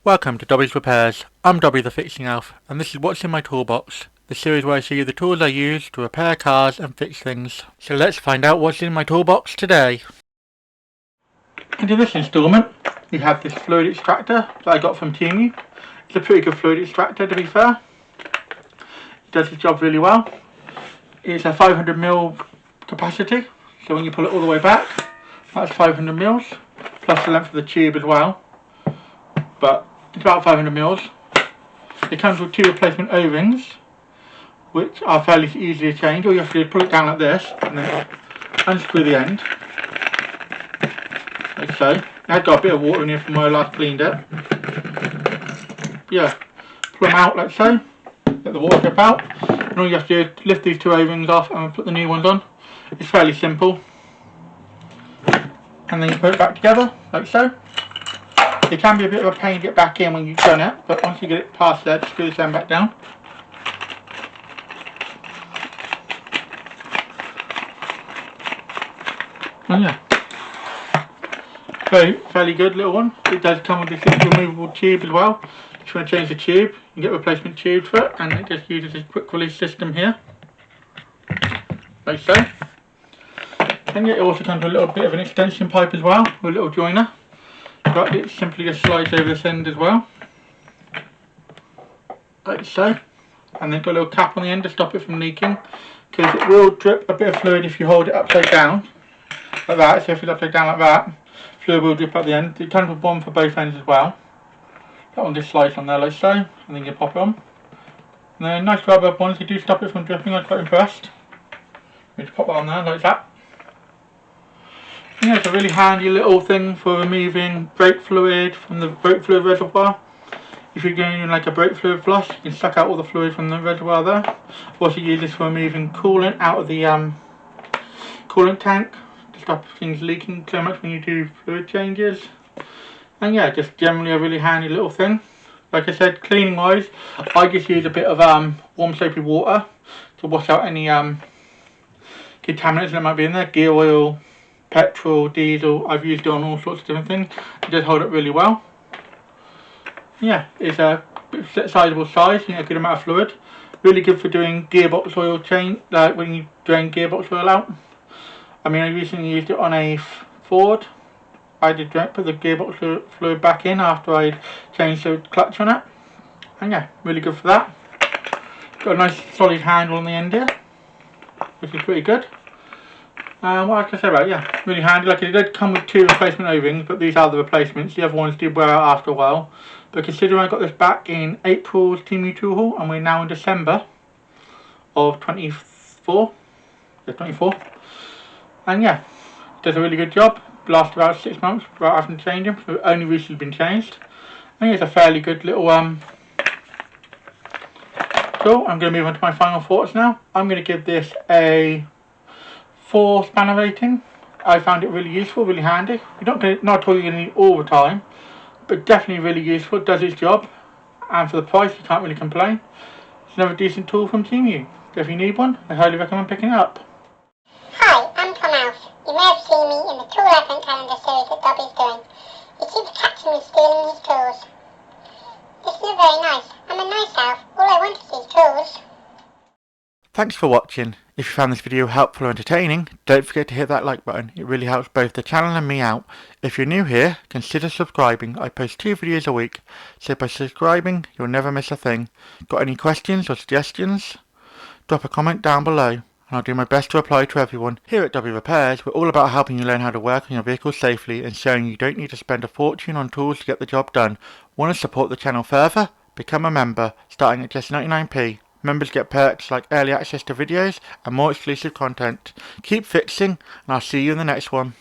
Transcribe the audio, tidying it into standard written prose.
Welcome to Dobby Repairs. I'm Dobby the Fixing Elf, and this is what's in my toolbox, the series where I show you the tools I use to repair cars and fix things. So let's find out what's in my toolbox today. Into this instalment, we have this fluid extractor that I got from Temu. It's a pretty good fluid extractor, to be fair. It does its job really well. It's a 500ml capacity, so when you pull it all the way back, that's 500ml, plus the length of the tube as well. But it's about 500ml. It comes with 2 replacement O-rings, which are fairly easily changed. All you have to do is pull it down like this, and then unscrew the end, like so. It had got a bit of water in here from where I last cleaned it. Yeah, pull them out like so, let the water drip out, and all you have to do is lift these 2 O-rings off and put the new ones on. It's fairly simple. And then you put it back together, like so. It can be a bit of a pain to get back in when you've done it, but once you get it past there, just screw this end back down. Oh yeah, fairly good little one. It does come with this little removable tube as well. If you want to change the tube, you can get replacement tubes for it, and it just uses this quick release system here, like so. And it also comes with a little bit of an extension pipe as well, with a little joiner. But it simply just slides over this end as well, like so, and then got a little cap on the end to stop it from leaking, because it will drip a bit of fluid if you hold it upside down, like that. So if it's upside down like that, fluid will drip at the end. It comes with one for both ends as well. That one just slides on there like so, and then you pop it on. And then nice rubber ones, they do stop it from dripping. I was quite impressed. You just pop that on there like that. Yeah, it's a really handy little thing for removing brake fluid from the brake fluid reservoir. If you're doing like a brake fluid flush, you can suck out all the fluid from the reservoir there. Also use this for removing coolant out of the coolant tank to stop things leaking so much when you do fluid changes. And yeah, just generally a really handy little thing. Like I said, cleaning wise, I just use a bit of warm soapy water to wash out any contaminants that might be in there, gear oil, petrol, diesel. I've used it on all sorts of different things. It does hold up really well. Yeah, it's a sizable size, a good amount of fluid. Really good for doing gearbox oil change, like when you drain gearbox oil out. I mean, I recently used it on a Ford. I did put the gearbox fluid back in after I changed the clutch on it. And yeah, really good for that. Got a nice solid handle on the end here, which is pretty good. What can I say about it? Yeah, really handy. Like, it did come with 2 replacement O-rings, but these are the replacements. The other ones did wear out after a while. But considering I got this back in April's Temu tool haul, and we're now in December of 24. Yeah, 24. And yeah, does a really good job. Lasts about 6 months without having to change them. So only recently been changed. I think it's a fairly good little tool. I'm going to move on to my final thoughts now. I'm going to give this a 4 spanner rating. I found it really useful, really handy. You're not at all you're going to need all the time, but definitely really useful. It does its job, and for the price, you can't really complain. It's another decent tool from Temu. So if you need one, I highly recommend picking it up. Hi, I'm Tom Alf. You may have seen me in the Tool Advent Calendar series that Dobby's doing. He keeps catching me stealing his tools. This isn't very nice. I'm a nice elf. All I want is these tools. Thanks for watching. If you found this video helpful or entertaining, don't forget to hit that like button. It really helps both the channel and me out. If you're new here, consider subscribing. I post 2 videos a week, so by subscribing, you'll never miss a thing. Got any questions or suggestions? Drop a comment down below, and I'll do my best to reply to everyone. Here at Dobby Repairs, we're all about helping you learn how to work on your vehicle safely and showing you don't need to spend a fortune on tools to get the job done. Want to support the channel further? Become a member, starting at just 99p. Members get perks like early access to videos and more exclusive content. Keep fixing, and I'll see you in the next one.